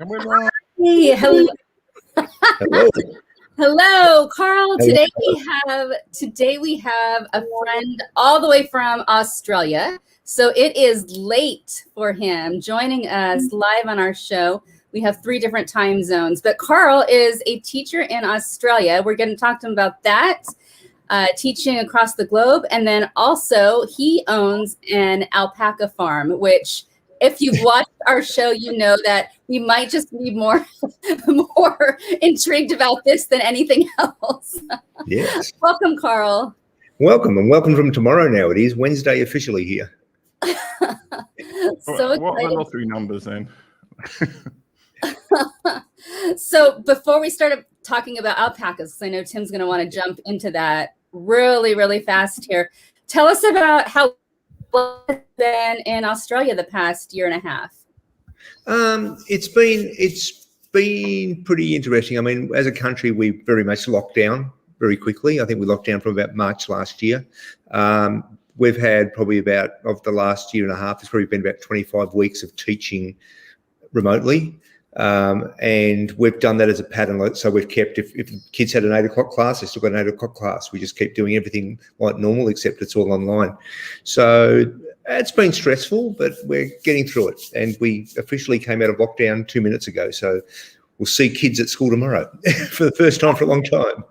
And we're live. Hey, hello. Hello. Hello, Carl. Hello. Today we have a friend all the way from Australia. So it is late for him joining us live on our show. We have 3 different time zones, but Carl is a teacher in Australia. We're going to talk to him about that, teaching across the globe. And then also he owns an alpaca farm, which if you've watched our show, you know that we might just be more intrigued about this than anything else. Yes. Welcome, Carl. Welcome, and welcome from tomorrow now. It is Wednesday officially here. So What are excited. the 3 numbers then? So before we start talking about alpacas, because I know Tim's going to want to jump into that really, really fast here. Tell us about how it's been in Australia the past year and a half. It's been pretty interesting. I mean, as a country, we very much locked down very quickly. I think we locked down from about March last year. We've had probably about, of the last year and a half, there's probably been about 25 weeks of teaching remotely. And we've done that as a pattern. So we've kept, if kids had an 8 o'clock class, they still got an 8 o'clock class. We just keep doing everything like normal, except it's all online. So it's been stressful, but we're getting through it. And we officially came out of lockdown 2 minutes ago. So we'll see kids at school tomorrow for the first time for a long time.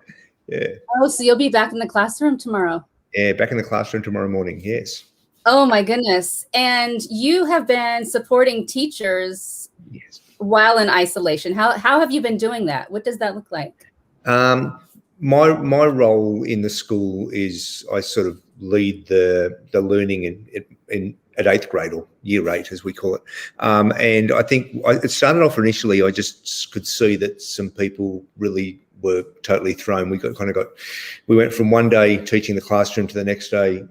Yeah. Oh, so you'll be back in the classroom tomorrow? Yeah, back in the classroom tomorrow morning, yes. Oh, my goodness. And you have been supporting teachers Yes. while in isolation. How have you been doing that? What does that look like? My role in the school is I sort of lead the learning in at 8th grade, or year 8 as we call it. And I think it started off initially, I just could see that some people really were totally thrown. We went from one day teaching the classroom to the next day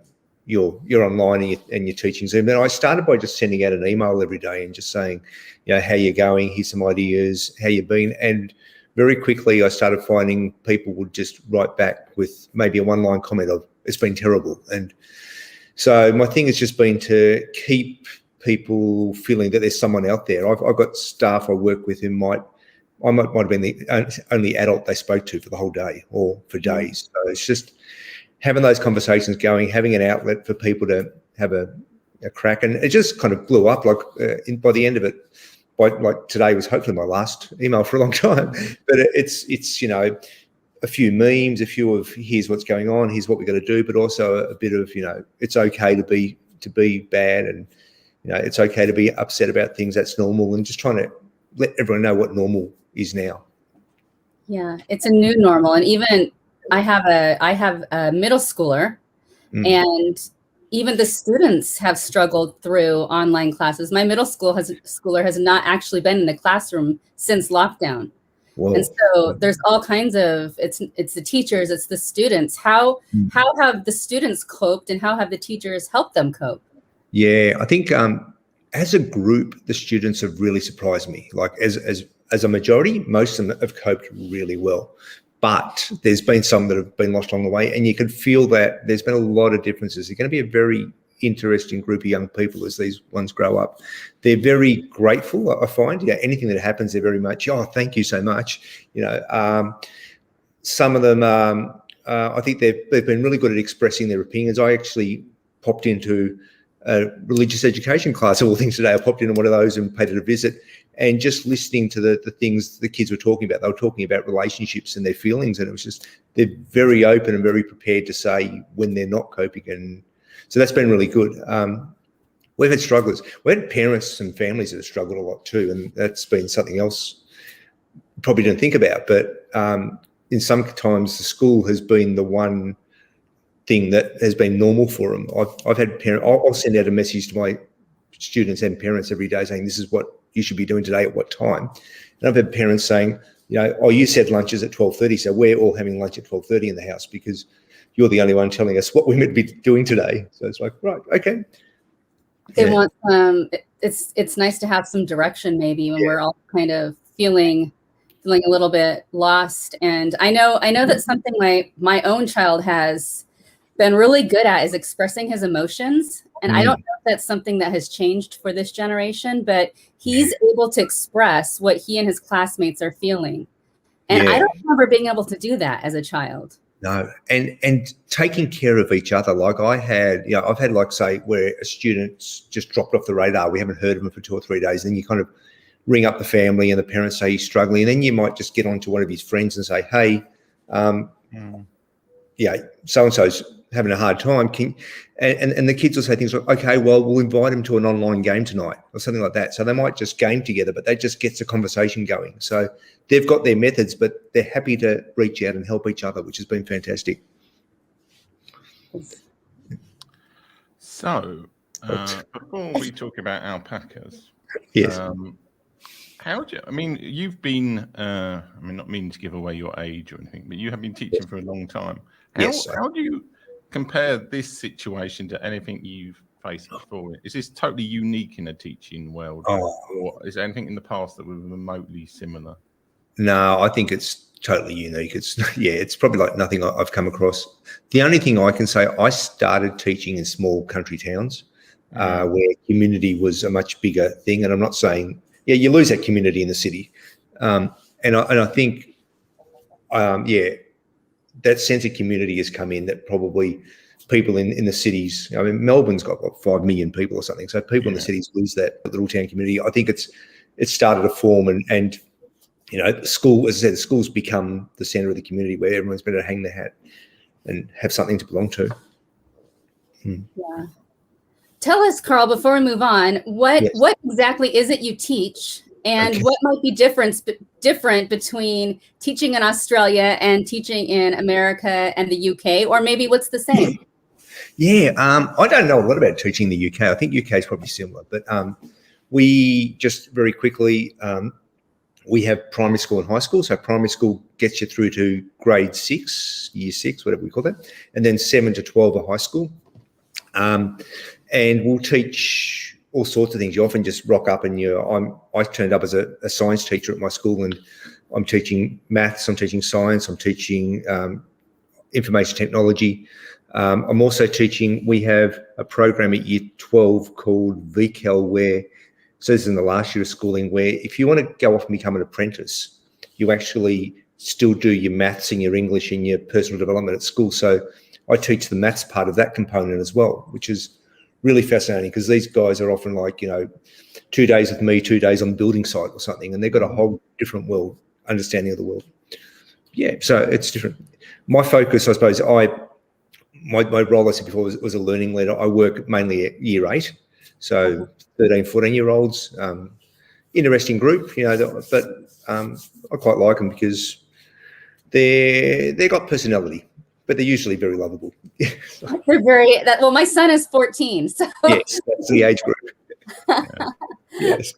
you're online and you're teaching Zoom. Then I started by just sending out an email every day and just saying, you know, how you going? Here's some ideas, how you been? And very quickly I started finding people would just write back with maybe a one-line comment of, it's been terrible. And so my thing has just been to keep people feeling that there's someone out there. I've got staff I work with who might have been the only adult they spoke to for the whole day or for days. So it's just having those conversations going, having an outlet for people to have a crack. And it just kind of blew up. Like by the end of it, like today was hopefully my last email for a long time. But it's you know, a few memes, a few of here's what's going on, here's what we're going to do, but also a bit of, you know, it's okay to be bad, and you know, it's okay to be upset about things. That's normal, and just trying to let everyone know what normal is now. Yeah, it's a new normal. And even I have a middle schooler, and even the students have struggled through online classes. My middle schooler has not actually been in the classroom since lockdown. Whoa. And so there's all kinds of, it's the teachers, it's the students. How have the students coped, and how have the teachers helped them cope? Yeah, I think as a group, the students have really surprised me. Like as a majority, most of them have coped really well. But there's been some that have been lost along the way, and you can feel that there's been a lot of differences. They're going to be a very interesting group of young people as these ones grow up. They're very grateful, I find. You know, anything that happens, they're very much, oh, thank you so much. You know, some of them, I think they've been really good at expressing their opinions. I actually popped into a religious education class of all things today. I popped into one of those and paid it a visit, and just listening to the things the kids were talking about. They were talking about relationships and their feelings, and it was just, they're very open and very prepared to say when they're not coping. And so that's been really good. We've had strugglers. We've had parents and families that have struggled a lot too, and that's been something else probably didn't think about. But in some times the school has been the one thing that has been normal for them. I've had parents, I'll send out a message to my students and parents every day saying, this is what you should be doing today at what time. And I've had parents saying, you know, oh, you said lunch is at 12:30, so we're all having lunch at 12:30 in the house because you're the only one telling us what we're meant to be doing today. So it's like, right, okay. They want it's nice to have some direction maybe when we're all kind of feeling a little bit lost. And I know that something my own child has been really good at is expressing his emotions. And I don't know if that's something that has changed for this generation, but he's able to express what he and his classmates are feeling. And I don't remember being able to do that as a child. No, and taking care of each other. Like I've had like, say, where a student's just dropped off the radar. We haven't heard of him for 2 or 3 days. Then you kind of ring up the family and the parents say he's struggling. And then you might just get on to one of his friends and say, hey, so-and-so's having a hard time. And the kids will say things like, okay, well, we'll invite him to an online game tonight or something like that. So they might just game together, but that just gets the conversation going. So they've got their methods, but they're happy to reach out and help each other, which has been fantastic. So before we talk about alpacas, yes. You've been, not meaning to give away your age or anything, but you have been teaching for a long time. How do you compare this situation to anything you've faced before? Is this totally unique in the teaching world? Or is there anything in the past that was remotely similar? No, I think it's totally unique. It's probably like nothing I've come across. The only thing I can say, I started teaching in small country towns where community was a much bigger thing. And I'm not saying, you lose that community in the city. And I think, that sense of community has come in that probably people in the cities, Melbourne's got 5 million people or something. So people in the cities lose that little town community. I think it's started to form and school, as I said, school's become the centre of the community where everyone's better to hang their hat and have something to belong to. Yeah. Tell us, Carl, before we move on, what exactly is it you teach, and what might be different between teaching in Australia and teaching in America and the UK, or maybe what's the same? I don't know a lot about teaching in the UK. I think UK is probably similar, but we just very quickly, we have primary school and high school. So primary school gets you through to grade 6, year 6, whatever we call that, and then 7 to 12 are high school. And we'll teach all sorts of things. You often just rock up and I turned up as a science teacher at my school, and I'm teaching maths, I'm teaching science, I'm teaching information technology. I'm also teaching, we have a program at year 12 called VCAL where, so this is in the last year of schooling, where if you want to go off and become an apprentice, you actually still do your maths and your English and your personal development at school. So I teach the maths part of that component as well, which is really fascinating because these guys are often like, 2 days with me, 2 days on the building site or something, and they've got a whole different understanding of the world. Yeah, so it's different. My focus, I suppose, my role, I said before, was a learning leader. I work mainly at year 8, so 13, 14-year-olds. Interesting group, but I quite like them because they got personality, but they're usually very lovable. They're my son is 14, so yes, that's the age group. Yes.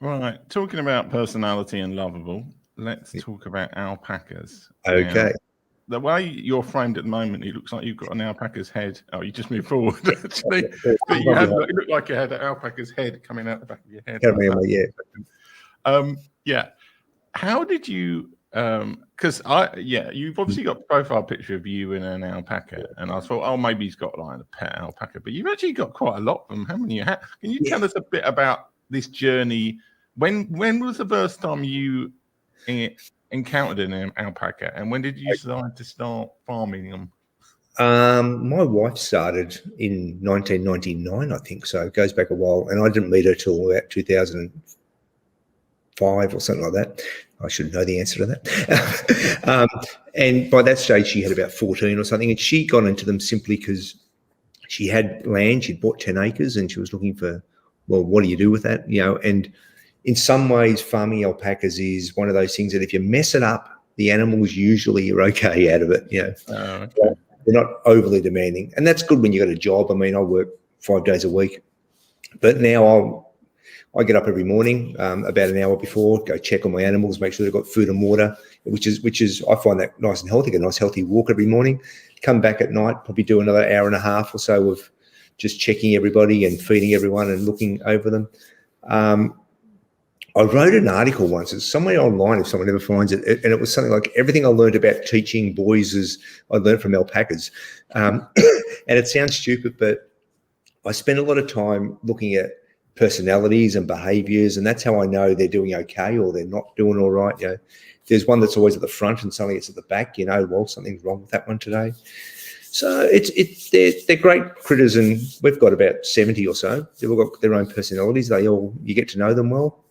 Right, talking about personality and lovable, let's talk about alpacas. Okay. Now, the way you're framed at the moment, it looks like you've got an alpaca's head. Oh, you just moved forward, actually. But it looked like you had an alpaca's head coming out the back of your head. How did you... because you've obviously got a profile picture of you in an alpaca, and I thought, maybe he's got like a pet alpaca, but you've actually got quite a lot of them. How many you have? Can you tell us a bit about this journey? When was the first time you encountered an alpaca, and when did you decide to start farming them? My wife started in 1999, I think, so it goes back a while, and I didn't meet her till about 2005 or something like that. I should know the answer to that. And by that stage, she had about 14 or something, and she got into them simply because she had land. She'd bought 10 acres, and she was looking for, well, what do you do with that? And in some ways, farming alpacas is one of those things that if you mess it up, the animals usually are okay out of it. They're not overly demanding, and that's good when you got a job. I mean, I work 5 days a week, but now I get up every morning about an hour before, go check on my animals, make sure they've got food and water, which is I find that nice and healthy. Get a nice healthy walk every morning. Come back at night, probably do another hour and a half or so of just checking everybody and feeding everyone and looking over them. I wrote an article once. It's somewhere online if someone ever finds it, and it was something like everything I learned about teaching boys is I learned from alpacas. And it sounds stupid, but I spend a lot of time looking at personalities and behaviors, and that's how I know they're doing okay or they're not doing all right. You know, if there's one that's always at the front and suddenly it's at the back, you know, well, something's wrong with that one today. So they're great critters, and we've got about 70 or so. They've all got their own personalities. You get to know them well.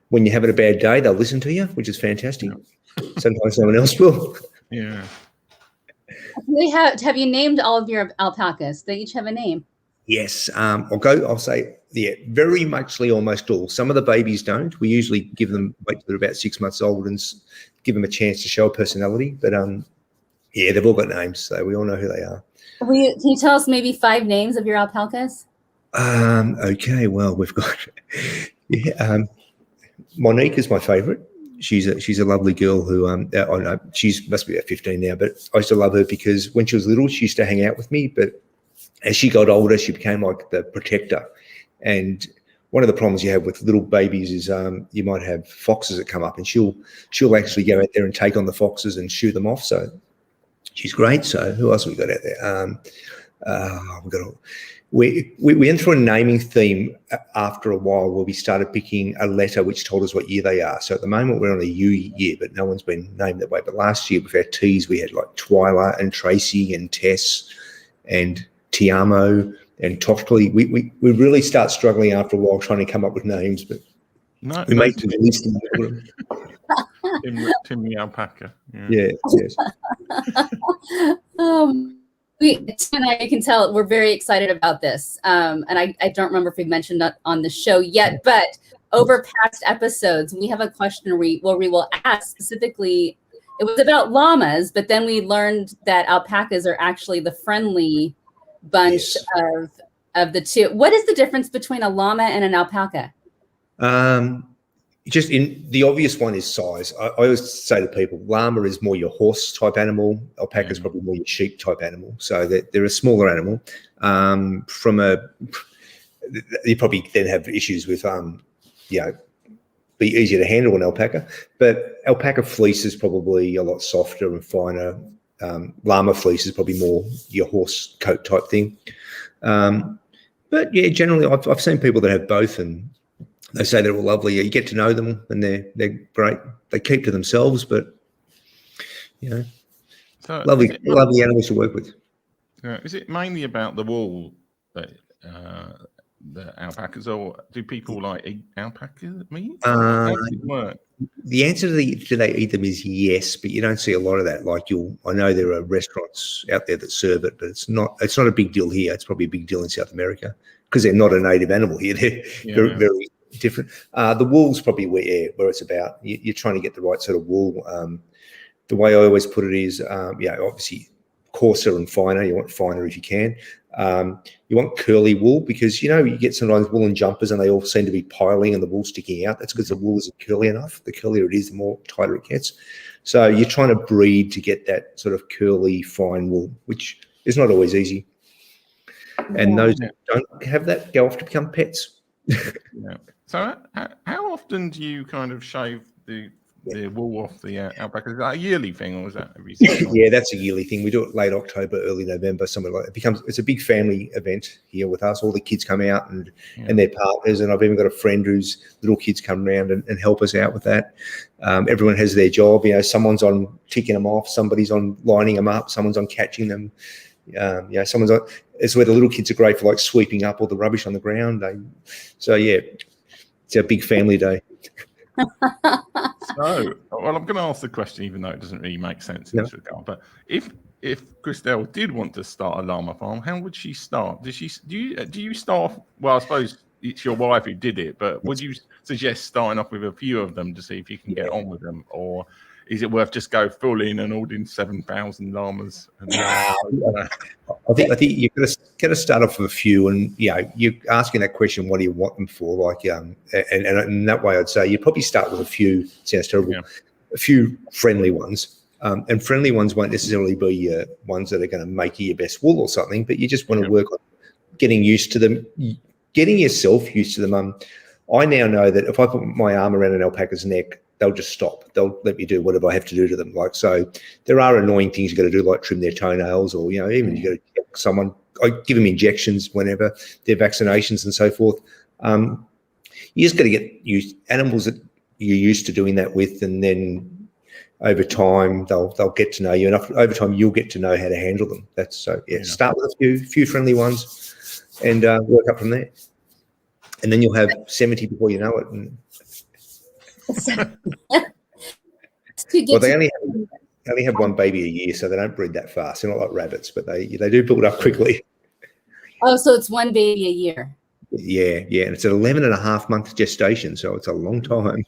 When you're having a bad day, they'll listen to you, which is fantastic. Sometimes someone else will. Yeah. Have you named all of your alpacas? They each have a name. Yes. I'll say, yeah, very muchly almost all. Some of the babies don't. We usually give them, wait till they're about 6 months old and give them a chance to show a personality. But yeah, they've all got names, so we all know who they are. Can you tell us maybe 5 names of your alpacas? Okay, well, we've got Monique is my favorite. She's a lovely girl who she must be about 15 now, but I used to love her because when she was little, she used to hang out with me. But as she got older, she became like the protector. And one of the problems you have with little babies is you might have foxes that come up, and she'll actually go out there and take on the foxes and shoot them off. So she's great. So who else have we got out there? We went through a naming theme after a while where we started picking a letter which told us what year they are. So at the moment we're on a U year, but no one's been named that way. But last year with our T's, we had like Twyla and Tracy and Tess and Tiamo and Toftly. We really start struggling after a while trying to come up with names, but we make the list. Tim the alpaca. Yeah. Yes. Tim and I, you can tell we're very excited about this. And I don't remember if we mentioned that on the show yet, but over past episodes, we have a question where we will ask specifically, it was about llamas, but then we learned that alpacas are actually the friendly bunch of the two. What is the difference between a llama and an alpaca? Just in the obvious one is size. I always say to people, llama is more your horse type animal. Alpaca is probably more your sheep type animal. So they're a smaller animal. You probably then have issues with, be easier to handle an alpaca. But alpaca fleece is probably a lot softer and finer. Llama fleece is probably more your horse coat type thing. But yeah, generally I've seen people that have both, and they say they're all lovely. You get to know them, and they're great. They keep to themselves, but so lovely animals to work with. Is it mainly about the wool that the alpacas, or do people like eat alpaca meat? How does it work? The answer to they eat them is yes, but you don't see a lot of that. I know there are restaurants out there that serve it, but it's not a big deal here. It's probably a big deal in South America because they're not a native animal here. They're very different. The wool's probably where it's about. You're trying to get the right sort of wool. The way I always put it is, obviously coarser and finer. You want finer if you can. You want curly wool because, you get sometimes woolen jumpers and they all seem to be piling and the wool sticking out. That's because the wool isn't curly enough. The curlier it is, the more tighter it gets. So you're trying to breed to get that sort of curly, fine wool, which is not always easy. And those that don't have that go off to become pets. So how often do you kind of shave the wool off the alpaca? Is that a yearly thing, or is that every 6 months? Yeah, that's a yearly thing. We do it late October, early November, somewhere like that. It's a big family event here with us. All the kids come out and their partners, and I've even got a friend whose little kids come around and help us out with that. Everyone has their job. Someone's on ticking them off, somebody's on lining them up, someone's on catching them. Someone's on. It's where the little kids are great for like sweeping up all the rubbish on the ground. It's our big family day. I'm going to ask the question, even though it doesn't really make sense in this regard. But if Christelle did want to start a llama farm, how would she start? Do you start off? Well, I suppose it's your wife who did it, but would you suggest starting off with a few of them to see if you can get on with them, or is it worth just go full in and ordering 7,000 llamas? I think you've got to start off with a few, and you're asking that question, what do you want them for? And in that way, I'd say you probably start with a few. Sounds terrible. A few friendly ones, and friendly ones won't necessarily be ones that are going to make you your best wool or something. But you just want to work on getting used to them, getting yourself used to them. I now know that if I put my arm around an alpaca's neck, they'll just stop. They'll let me do whatever I have to do to them. So there are annoying things you got to do, like trim their toenails, or even you got to check someone I give them injections whenever, their vaccinations and so forth. You just got to get used animals that you're used to doing that with, and then over time they'll get to know you, and over time you'll get to know how to handle them. That's so yeah. Start with a few friendly ones, and work up from there, and then you'll have 70 before you know it. And well, they only have one baby a year, so they don't breed that fast. They're not like rabbits, but they do build up quickly. Oh, so it's one baby a year. Yeah, and it's an 11.5-month gestation, so it's a long time.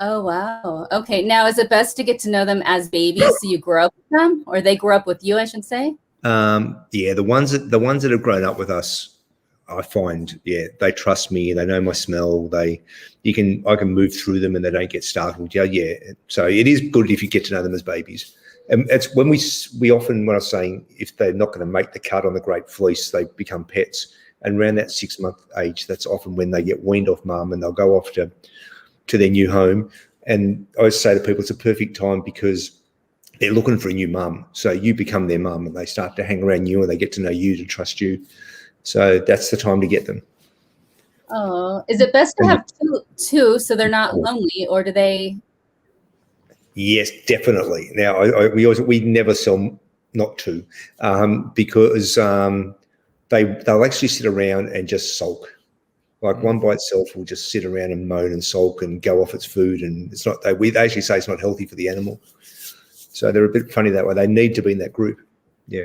Oh, wow. Okay. Now, is it best to get to know them as babies so you grow up with them, or they grow up with you, I should say? Yeah, the ones that have grown up with us, I find, they trust me. They know my smell. I can move through them and they don't get startled. Yeah. So it is good if you get to know them as babies. And it's when we often, when I was saying, if they're not going to make the cut on the Great Fleece, they become pets. And around that 6-month age, that's often when they get weaned off mum and they'll go off to their new home. And I always say to people, it's a perfect time because they're looking for a new mum. So you become their mum and they start to hang around you and they get to know you, to trust you. So that's the time to get them. Oh, is it best to have two so they're not lonely, or do they? Yes, definitely. Now, we never sell not two because they'll actually sit around and just sulk. Like one by itself will just sit around and moan and sulk and go off its food, and it's not. They actually say it's not healthy for the animal. So they're a bit funny that way. They need to be in that group. Yeah.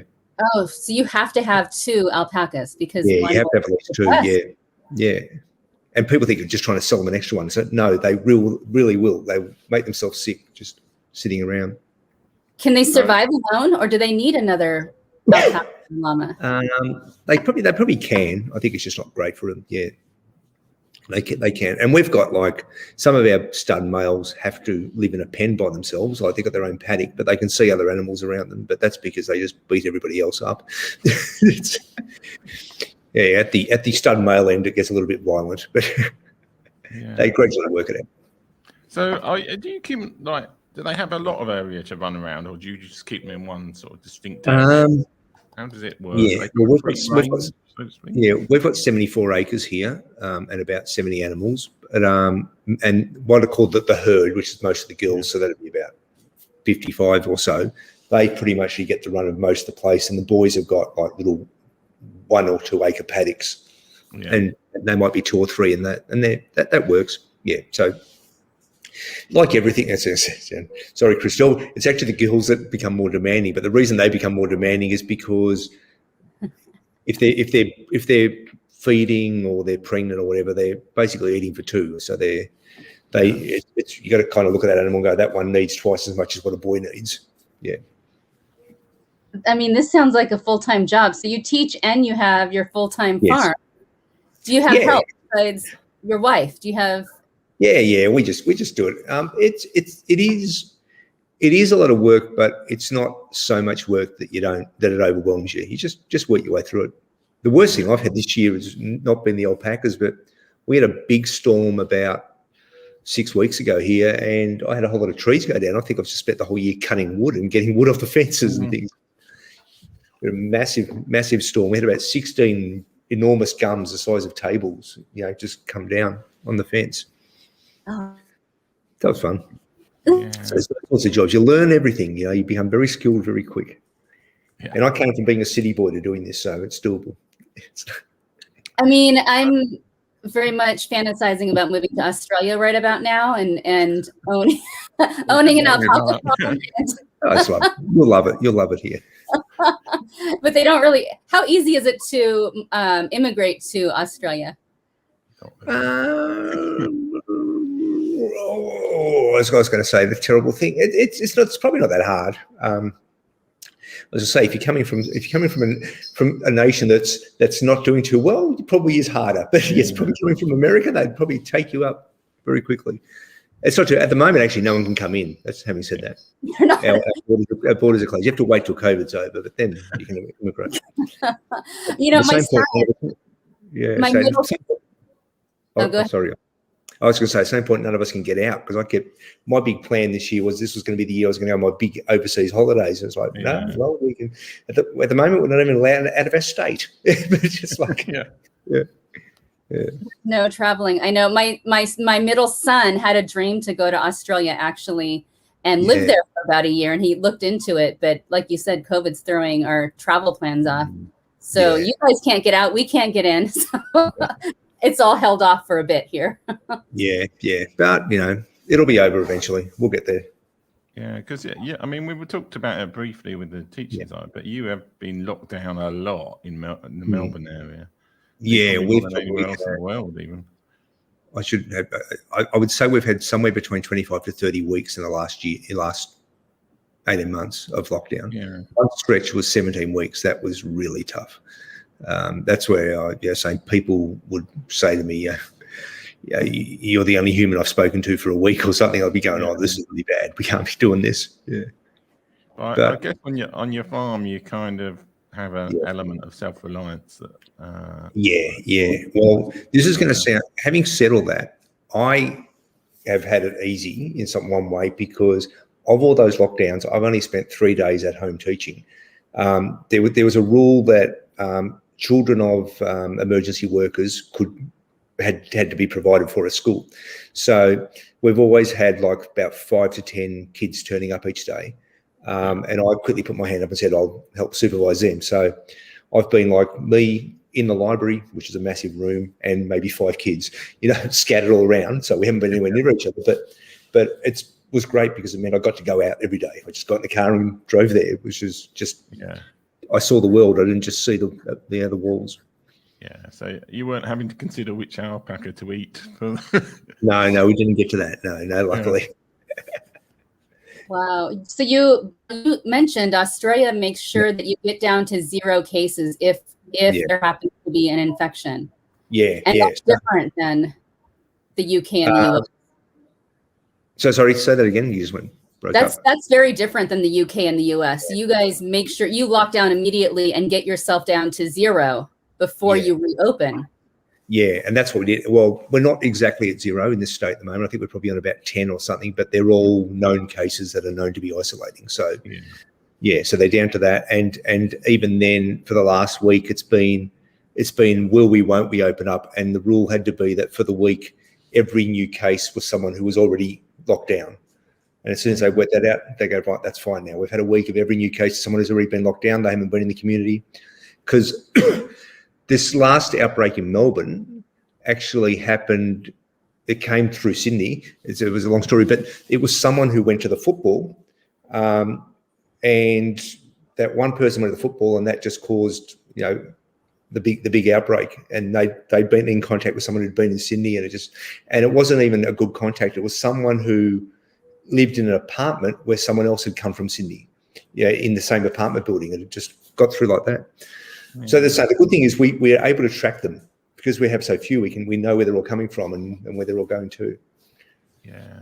Oh, so you have to have 2 alpacas because you have to have at least 2. Yeah. And people think you're just trying to sell them an extra one. So no, they really will. They make themselves sick just sitting around. Can they survive alone, or do they need another alpaca and llama? They probably can. I think it's just not great for them. Yeah. They can. And we've got, like, some of our stud males have to live in a pen by themselves. Like, they've got their own paddock, but they can see other animals around them. But that's because they just beat everybody else up. At the stud male end, it gets a little bit violent, but they gradually work it out. So do you keep them, like, do they have a lot of area to run around, or do you just keep them in one sort of distinct area? How does it work? Yeah, we've got 74 acres here and about 70 animals. And what are called the herd, which is most of the girls, so that'd be about 55 or so. They pretty much get the run of most of the place, and the boys have got like little 1 or 2 acre paddocks, and they might be 2 or 3 in that, and that works. Yeah, so like everything, sorry, Christelle, it's actually the girls that become more demanding. But the reason they become more demanding is because if they're feeding or they're pregnant or whatever, they're basically eating for 2. So you got to kind of look at that animal and go, that one needs twice as much as what a boy needs. Yeah. I mean, this sounds like a full-time job. So you teach and you have your full-time farm. Do you have help besides your wife? Do you have? Yeah. We just do it. It is a lot of work, but it's not so much work that it overwhelms you. You just work your way through it. The worst thing I've had this year has not been the alpacas, but we had a big storm about 6 weeks ago here, and I had a whole lot of trees go down. I think I've just spent the whole year cutting wood and getting wood off the fences and things. We had a massive storm. We had about 16 enormous gums the size of tables, just come down on the fence. Oh. That was fun. Yeah. So there's lots of jobs. You learn everything. You become very skilled very quick. Yeah. And I came from being a city boy to doing this, so it's doable. I mean, I'm very much fantasizing about moving to Australia right about now and owning an alpaca farm. You'll love it. You'll love it here. But they don't really. How easy is it to immigrate to Australia? I was going to say the terrible thing. It's probably not that hard. As I say, if you're coming from a nation that's not doing too well, it probably is harder. But yes, probably coming from America, they'd probably take you up very quickly. It's not true. At the moment, actually, no one can come in. That's having said that. Our borders are closed. You have to wait till COVID's over, but then you can immigrate. My son. Yeah. My middle. Sorry. I was going to say, at the same point, none of us can get out because my big plan this year was this was going to be the year I was going to go on my big overseas holidays. And it's like, no, well, we can. At the moment, we're not even allowed out of our state. It's just like, yeah. No traveling. I know my middle son had a dream to go to Australia actually, and lived there for about a year, and he looked into it. But like you said, COVID's throwing our travel plans off. So you guys can't get out. We can't get in. So it's all held off for a bit here. Yeah. But, it'll be over eventually. We'll get there. Yeah, because I mean, we talked about it briefly with the teaching side, but you have been locked down a lot in the Melbourne area. Yeah, we've anywhere else in the world even. I would say we've had somewhere between 25 to 30 weeks in the last 18 months of lockdown. Yeah. One stretch was 17 weeks. That was really tough. That's where people would say to me, you're the only human I've spoken to for a week or something. I'll be going, oh, this is really bad. We can't be doing this. Yeah. I guess on your farm, you kind of have an element of self-reliance. Well, this is going to sound, having said all that, I have had it easy in one way because of all those lockdowns, I've only spent 3 days at home teaching. There was a rule that children of emergency workers had to be provided for at school. So we've always had like about 5 to 10 kids turning up each day. And I quickly put my hand up and said, I'll help supervise them. So I've been like me in the library, which is a massive room, and maybe 5 kids, scattered all around. So we haven't been anywhere near each other, but it was great because it meant I got to go out every day. I just got in the car and drove there, which is just, I saw the world. I didn't just see the other walls. Yeah, so you weren't having to consider which alpaca to eat. No, we didn't get to that. No, luckily. Wow. So you mentioned Australia makes sure that you get down to 0 cases if there happens to be an infection. Yeah. And that's different than the UK and the US. So sorry, say that again. You just went broke up. That's very different than the UK and the US. You guys make sure you lock down immediately and get yourself down to 0 before you reopen. Yeah, and that's what we did. Well, we're not exactly at 0 in this state at the moment. I think we're probably on about 10 or something, but they're all known cases that are known to be isolating. So, so they're down to that. And even then, for the last week, it's been will we, won't we open up? And the rule had to be that for the week, every new case was someone who was already locked down. And as soon as they work that out, they go, right, that's fine now. We've had a week of every new case, someone who's already been locked down. They haven't been in the community. Because this last outbreak in Melbourne actually happened, it came through Sydney. It was a long story, but it was someone who went to the football and that one person went to the football and that just caused, the big outbreak. And they'd been in contact with someone who'd been in Sydney and it wasn't even a good contact. It was someone who lived in an apartment where someone else had come from Sydney, in the same apartment building, and it just got through like that. So the good thing is we are able to track them because we have so few. We know where they're all coming from and where they're all going to. Yeah.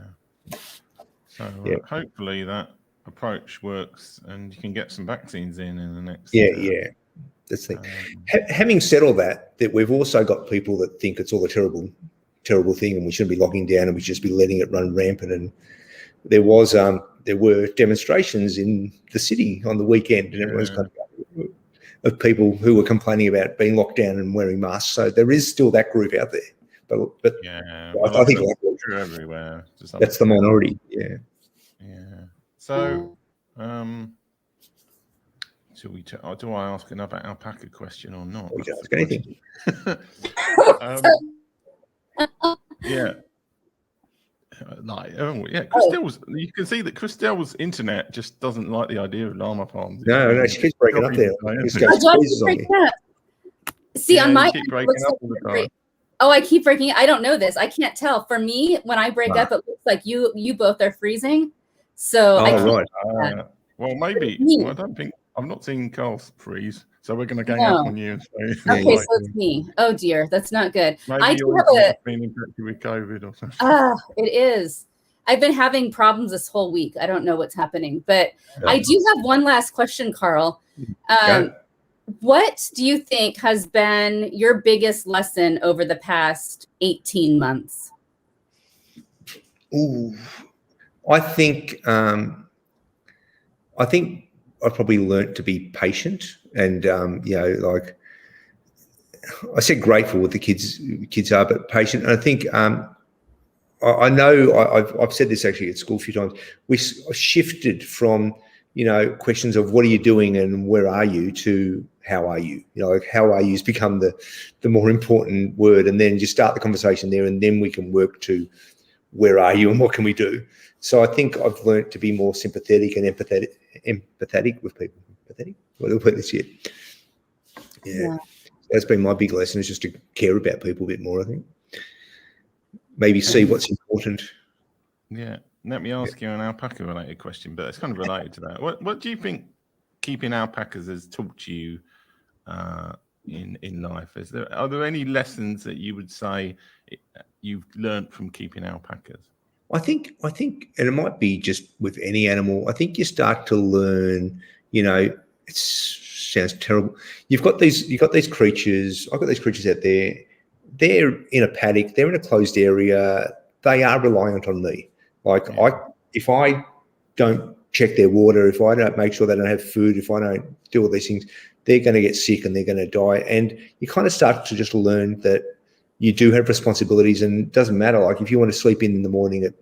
So hopefully that approach works and you can get some vaccines in the next. That's the thing. Having said all that we've also got people that think it's all a terrible thing and we shouldn't be locking down and we should just be letting it run rampant. And there were demonstrations in the city on the weekend and everyone's kind of people who were complaining about being locked down and wearing masks. So there is still that group out there. But I think everywhere. That's the minority. Yeah. So, do I ask another alpaca question or not? We can ask anything. Christelle's, you can see that Christelle's internet just doesn't like the idea of llama farms. No, she keeps breaking up there. See, on my keep breaking up all the time. Oh, I keep breaking. I don't know this. I can't tell. For me, when I break up, it looks like you both are freezing. So well, maybe. Well, I'm not seeing Carl freeze. So we're going to gang up on you. Okay, so it's me. Oh dear, that's not good. Maybe I do have been infected with COVID or something. It is. I've been having problems this whole week. I don't know what's happening, but I do have one last question, Carl. What do you think has been your biggest lesson over the past 18 months? Ooh, I think I probably learnt to be patient, and like I said, grateful what the kids are, but patient. And I think I know I've said this actually at school a few times. We shifted from questions of what are you doing and where are you to how are you. Like how are you's become the more important word, and then just start the conversation there, and then we can work to where are you and what can we do. So I think I've learned to be more sympathetic and empathetic with people. Empathetic? What did I put this year? Yeah. That's been my big lesson, is just to care about people a bit more, I think. Maybe see what's important. Yeah. Let me ask you an alpaca related question, but it's kind of related to that. What do you think keeping alpacas has taught you in life? Are there any lessons that you would say you've learned from keeping alpacas? I think, and it might be just with any animal, I think you start to learn, it sounds terrible. You've got these creatures. I've got these creatures out there. They're in a paddock. They're in a closed area. They are reliant on me. Like if I don't check their water, if I don't make sure they don't have food, if I don't do all these things, they're going to get sick and they're going to die. And you kind of start to just learn that you do have responsibilities, and it doesn't matter. Like if you want to sleep in the morning at,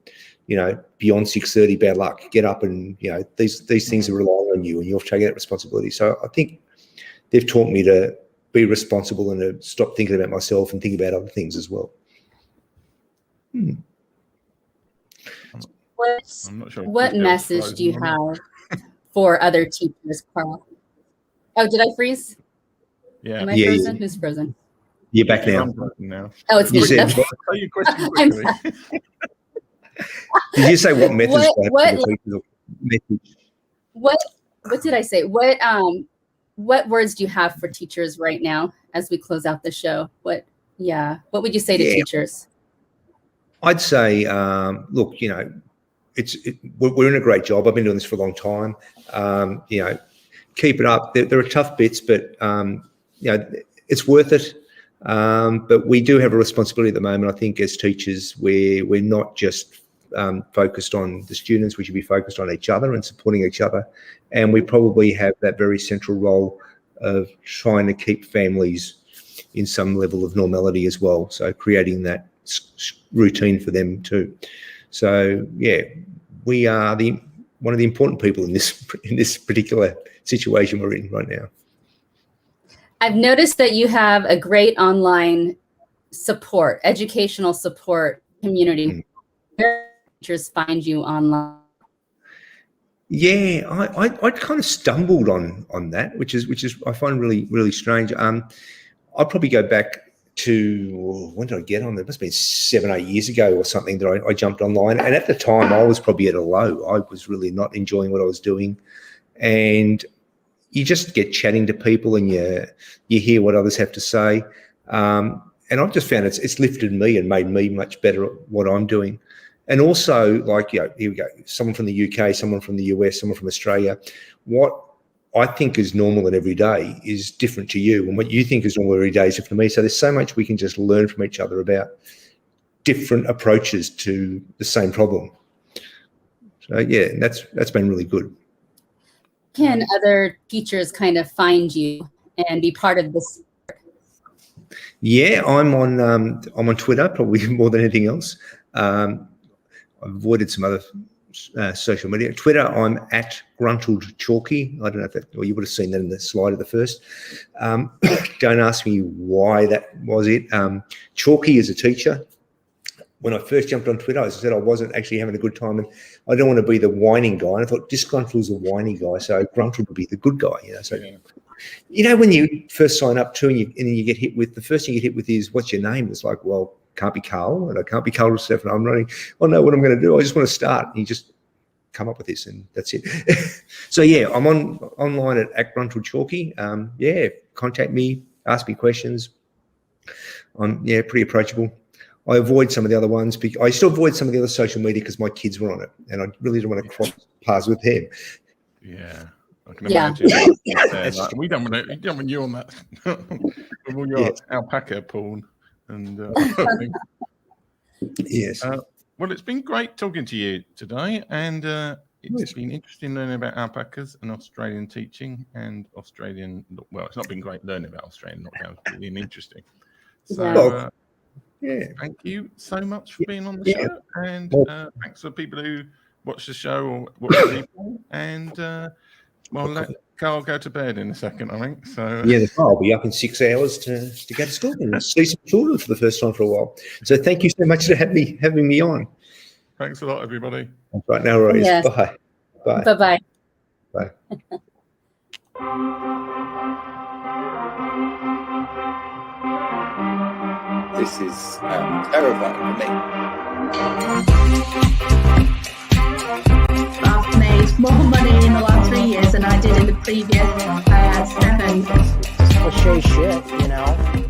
beyond 6:30, bad luck, get up, and these things are relying on you, and you have to take that responsibility. So I think they've taught me to be responsible and to stop thinking about myself and think about other things as well. I'm not sure. What message do you have for other teachers, Carl? Oh, did I freeze? Yeah. Am I frozen? Who's frozen? You're back now. Oh, it's good. Okay. Your question quickly. Did you say what methods? What did I say? What words do you have for teachers right now as we close out the show? What would you say to teachers? I'd say, look, we're in a great job. I've been doing this for a long time. Keep it up. There are tough bits, but it's worth it. But we do have a responsibility at the moment, I think, as teachers, where we're not just focused on the students. We should be focused on each other and supporting each other. And we probably have that very central role of trying to keep families in some level of normality as well. So creating that routine for them too. So we are one of the important people in this particular situation we're in right now. I've noticed that you have a great online support, educational support community. Where teachers find you online? Yeah, I kind of stumbled on that, which is I find really, really strange. I'll probably go back to, when did I get on there? It must have been 7 or 8 years ago or something that I jumped online. And at the time I was probably at a low. I was really not enjoying what I was doing. And you just get chatting to people and you hear what others have to say. And I've just found it's lifted me and made me much better at what I'm doing. And also, like, here we go, someone from the UK, someone from the US, someone from Australia. What I think is normal and every day is different to you, and what you think is normal every day is different to me. So there's so much we can just learn from each other about different approaches to the same problem. So yeah, that's been really good. Can other teachers kind of find you and be part of this? Yeah, I'm on Twitter probably more than anything else. I've avoided some other social media. Twitter, I'm at Gruntled Chalky. I don't know if that, or you would have seen that in the slide of the first. Don't ask me why that was it. Chalky is a teacher. When I first jumped on Twitter, I said I wasn't actually having a good time, and I don't want to be the whining guy. And I thought Disgruntled's a whiny guy, so Gruntled would be the good guy. So, when you first sign up to and then you get hit with, the first thing you get hit with is, what's your name? It's like, well, can't be Carl, and I can't be Carl Di Stefano. I'm running. I know what I'm going to do. I just want to start. And you just come up with this, and that's it. So yeah, I'm online at Gruntled Chalky. Contact me, ask me questions. I'm pretty approachable. I avoid some of the other ones. I used to avoid some of the other social media because my kids were on it, and I really don't want to cross paths with them. Yeah. I can imagine. We don't want you on that. With all your alpaca porn and yes. well, it's been great talking to you today, and it's been interesting learning about alpacas and Australian teaching and Australian. Well, it's not been great learning about Australian knockdowns, but it's been interesting. So, thank you so much for being on the show, and thanks for people who watch the show or watch the replay. And let Carl go to bed in a second, I think. So I'll be up in 6 hours to go to school and see some children for the first time for a while. So thank you so much for having me on. Thanks a lot, everybody. Right, no worries. Yes. Bye. Bye. Bye. This is terrifying for me. I've made more money in the last 3 years than I did in the previous 7. Cliche shit, you know.